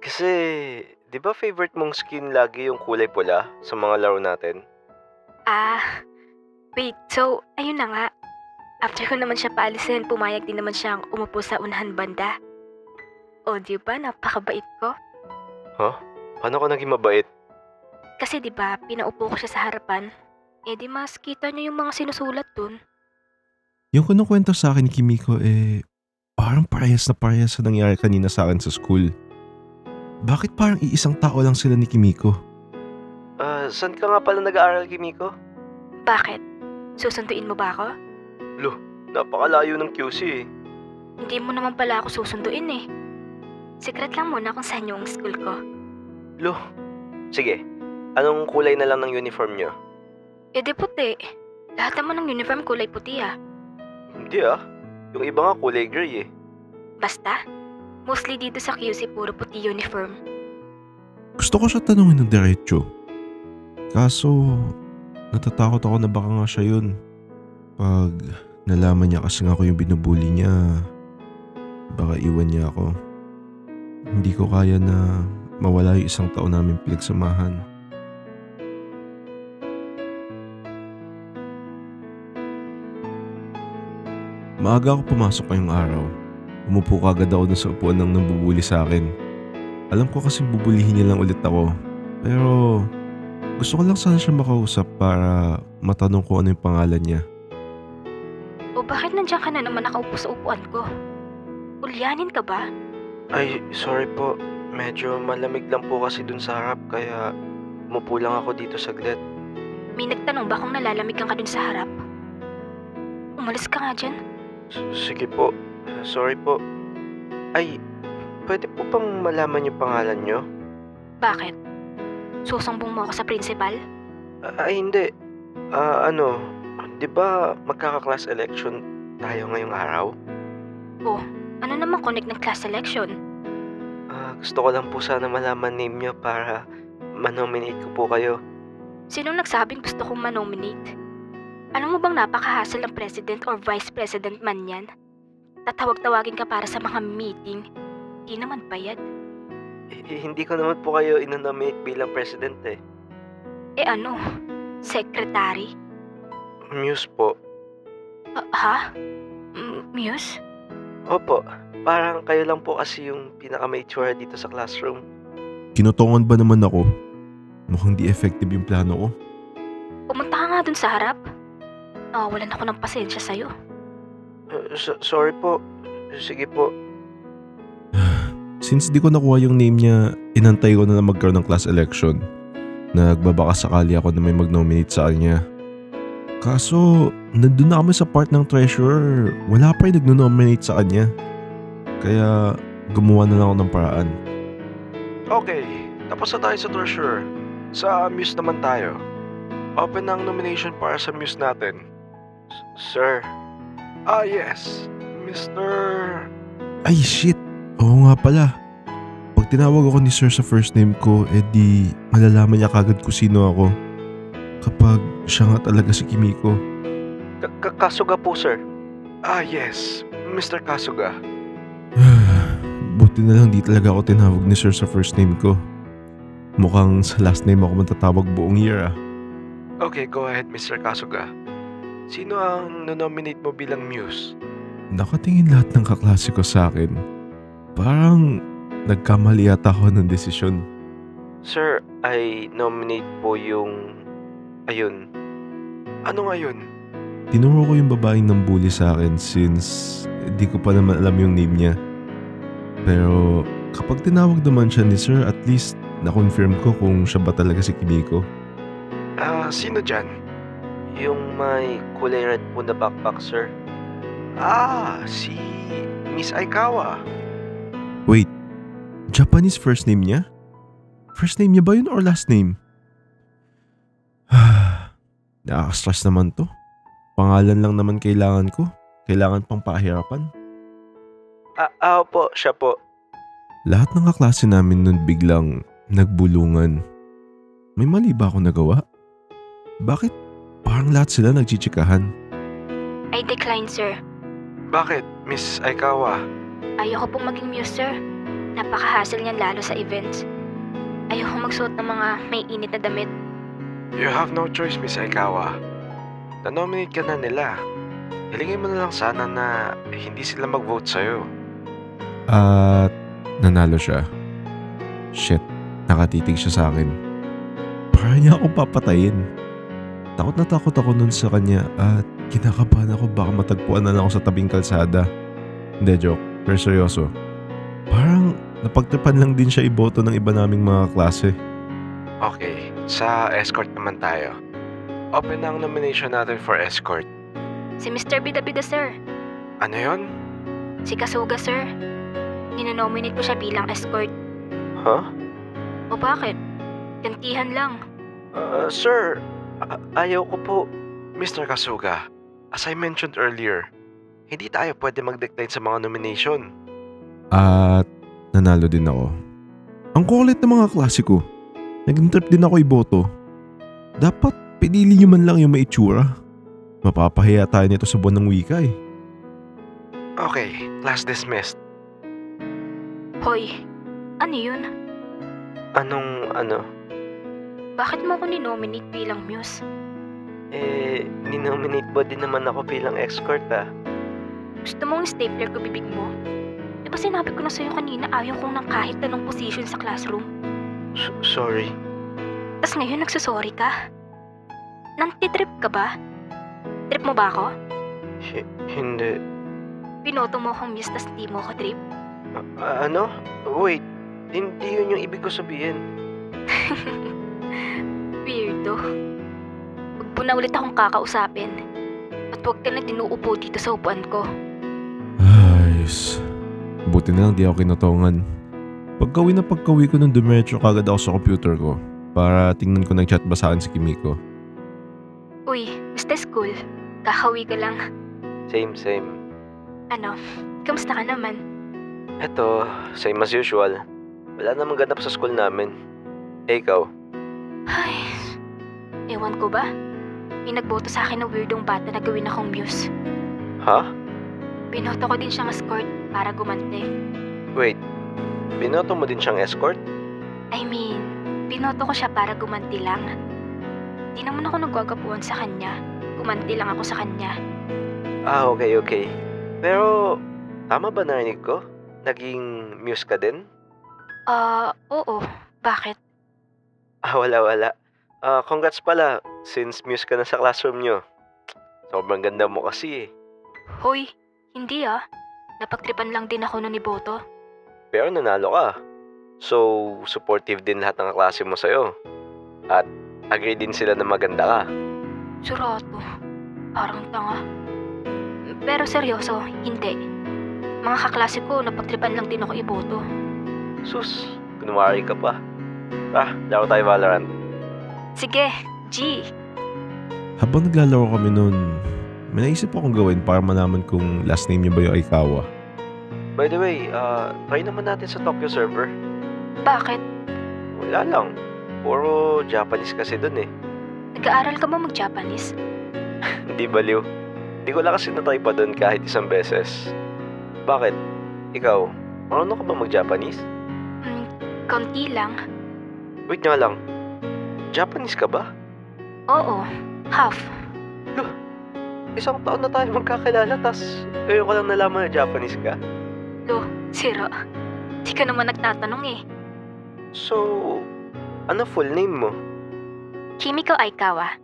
Kasi 'di ba favorite mong skin lagi yung kulay pula sa mga laro natin? Ah, wait. So, ayun na nga. After ko naman siya paalisin, pumayag din naman siyang umupo sa unahan banda. O, di ba? Napakabait ko. Huh? Paano ka naging mabait? Kasi di ba, pinaupo ko siya sa harapan. Eh di mas kita niyo yung mga sinusulat dun. Yung kinukwento sa akin ni Kimiko parang parehas na parehas sa nangyari kanina sa akin sa school. Bakit parang iisang tao lang sila ni Kimiko? Saan ka nga pala nag-aaral, Kimiko? Bakit? Susunduin mo ba ako? Loh, napakalayo ng QC eh. Hindi mo naman pala ako susunduin eh. Secret lang muna kung saan yung school ko. Loh, sige. Anong kulay na lang ng uniform niyo? Eh di puti. Lahat naman ng uniform kulay puti ah. Hindi Yung iba nga kulay gray eh. Basta, mostly dito sa QC puro puti uniform. Gusto ko siya tanungin ng diretso. Kaso, natatakot ako na baka nga siya yun. Pag nalaman niya kasi nga ako yung binubuli niya, baka iwan niya ako. Hindi ko kaya na mawala yung isang taon namin pinagsamahan. Maaga ako pumasok ngayong araw. Umupo kagad ako dun sa upuan ng nambubuli sa akin. Alam ko kasi bubulihin niya lang ulit ako. Pero gusto ko lang sana siya makausap para matanong ko ano yung pangalan niya. O bakit nandiyan ka na naman nakaupo sa upuan ko? Ulyanin ka ba? Ay, sorry po. Medyo malamig lang po kasi dun sa harap kaya umupo lang ako dito saglit. May nagtanong ba kung nalalamig ka dun sa harap? Umalis ka nga dyan. Sige po. Sorry po. Ay, pwede po bang malaman yung pangalan nyo? Bakit? Susumbong mo ako sa principal? Ay, hindi. Di ba magkaka-class election tayo ngayong araw? Oh, ano naman connect ng class selection? Gusto ko lang po sana malaman name nyo para manominate ko po kayo. Sinong nagsabing gusto kong manominate? Alam mo bang napaka-hassle ng president or vice president man yan? Tatawag-tawagin ka para sa mga meeting. Di naman bayad. Hindi ko naman po kayo inonominate bilang president eh. Eh ano? Secretary? Muse po. Ha? Muse? Opo, parang kayo lang po kasi yung pinaka-mature dito sa classroom. Kinutungan ba naman ako? Mukhang di effective yung plano ko. Pumunta ka nga dun sa harap. Nawawalan ako ng pasensya sa'yo. Sorry po. Sige po. Since di ko nakuha yung name niya, inantay ko na magkaroon ng class election. Nagbabaka sakali ako na may mag-nominate sa kanya. Kaso, nandun na kami sa part ng treasurer. Wala pa rin nag-nominate sa kanya. Kaya, gumawa na lang ako ng paraan. Okay, tapos na tayo sa treasurer. Sa Muse naman tayo. Open ang nomination para sa Muse natin. Sir. Yes. Mr. Ay shit! Oo nga pala. Pag tinawag ako ni sir sa first name ko, di malalaman niya kagad kung sino ako. Kapag siya nga talaga si Kimiko. Kasuga po, sir. Yes. Mr. Kasuga. Buti na lang di talaga ako tinawag ni sir sa first name ko. Mukhang sa last name ako matatawag buong year Okay, go ahead, Mr. Kasuga. Sino ang nominate mo bilang Muse? Nakatingin lahat ng kaklase ko sa akin. Parang nagkamali yata ako ng desisyon. Sir, I nominate po yung... Ayun. Ano ngayon? Tinuro ko yung babaeng nambuli sa akin since di ko pa naman alam yung name niya. Pero kapag tinawag naman siya ni sir, at least na-confirm ko kung siya ba talaga si Kimiko. Sino dyan? Yung may kulay red po na backpack, sir. Si Miss Aikawa. Wait, Japanese first name niya? First name niya ba yun or last name? Nakaka-stress naman to. Pangalan lang naman kailangan ko. Kailangan pang pahirapan. Opo, siya po. Lahat ng kaklase namin nun biglang nagbulungan. May mali ba ako nagawa? Bakit parang lahat sila nagchichikahan? I decline, sir. Bakit, Miss Aikawa? Ayoko pong maging Muse, sir. Napaka-hassle niyan lalo sa events. Ayoko magsuot ng mga may init na damit. You have no choice, Miss Aikawa. Na-nominate ka na nila. Hilingin mo na lang sana na hindi sila mag-vote sa'yo. At nanalo siya. Shit, nakatitig siya sa akin. Para niya ako papatayin. Takot na takot ako nun sa kanya at kinakabahan ako baka matagpuan na lang ako sa tabing kalsada. Hindi, joke. Pero seryoso. Parang napagtripan lang din siya iboto ng iba naming mga klase. Okay, sa escort naman tayo. Open na ang nomination natin for escort. Si Mr. Bida-Bida, sir. Ano yon? Si Kasuga, sir. Ninonominate ko siya bilang escort. Huh? O bakit? Gantihan lang. Sir, ayaw ko po. Mr. Kasuga, as I mentioned earlier, hindi tayo pwede mag-decline sa mga nomination. At nanalo din ako. Ang kulit ng mga klase ko. Nag-trip din ako iboto. Dapat pinili niyo man lang yung maitsura. Mapapahiya tayo nito sa buwan ng wika eh. Okay, class dismissed. Hoy, ano yun? Anong ano? Bakit mo ako ninominate bilang muse? Ninominate mo din naman ako bilang escort ah. Gusto mong stapler ko bibig mo? Diba sinabi ko na sa'yo kanina ayaw kong ng kahit anong position sa classroom? Sorry. Tas ngayon nagsasorry ka? Nantitrip ka ba? Trip mo ba ako? Hindi. Binoto mo akong muse tas di mo ako trip? Ano? Wait, hindi yun yung ibig ko sabihin. Weirdo. Huwag mo na ulit akong kakausapin. At huwag ka na dinuupo dito sa upuan ko. Ayos. Buti na lang di ako kinatongan. Pagkawi ko nung dumiretso kagad ako sa computer ko para tingnan ko nag-chat ba sa akin si Kimiko. Uy, basta school. Kakawi ko lang. Same. Ano, kamusta ka naman? Eto, same as usual. Wala namang ganap sa school namin. Ikaw? Ay, ewan ko ba? May nagboto sa akin ng weirdong bata na gawin akong muse. Ha? Binoto ko din siyang escort para gumante. Wait, binoto mo din siyang escort? I mean, binoto ko siya para gumanti lang. Di naman ako nagwagapuan sa kanya. Gumanti lang ako sa kanya. Okay. Pero, tama ba narinig ko? Naging muse ka din? Oo. Bakit? Wala. Congrats pala, since muse ka na sa classroom nyo. Sobrang ganda mo kasi eh. Hoy, hindi ah. Napagtripan lang din ako nun ni Boto. Pero nanalo ka. So, supportive din lahat ng kaklase mo sa'yo. At agree din sila na maganda ka. Surato. Parang tanga. Pero seryoso, hindi. Mga kaklase ko, napagtripan lang din ako iboto. Sus, kunwari ka pa. Laro tayo Valorant. Sige, G. Habang naglalaro kami noon, may naisip akong gawin para malaman kung last name niya ba yung Aikawa. By the way, try naman natin sa Tokyo server. Bakit? Wala lang. Puro Japanese kasi dun eh. Nag-aaral ka ba mag-Japanese? Hindi baliw. Hindi ko lang kasi natry pa dun kahit isang beses. Bakit? Ikaw, marunong ka ba mag-Japanese? Konti lang. Wait nga lang. Japanese ka ba? Oo, half. Isang taon na tayo magkakilala tas ngayon ko lang nalaman na Japanese ka. Sira. Di ka naman nagtatanong eh. So, ano full name mo? Kimiko Aikawa.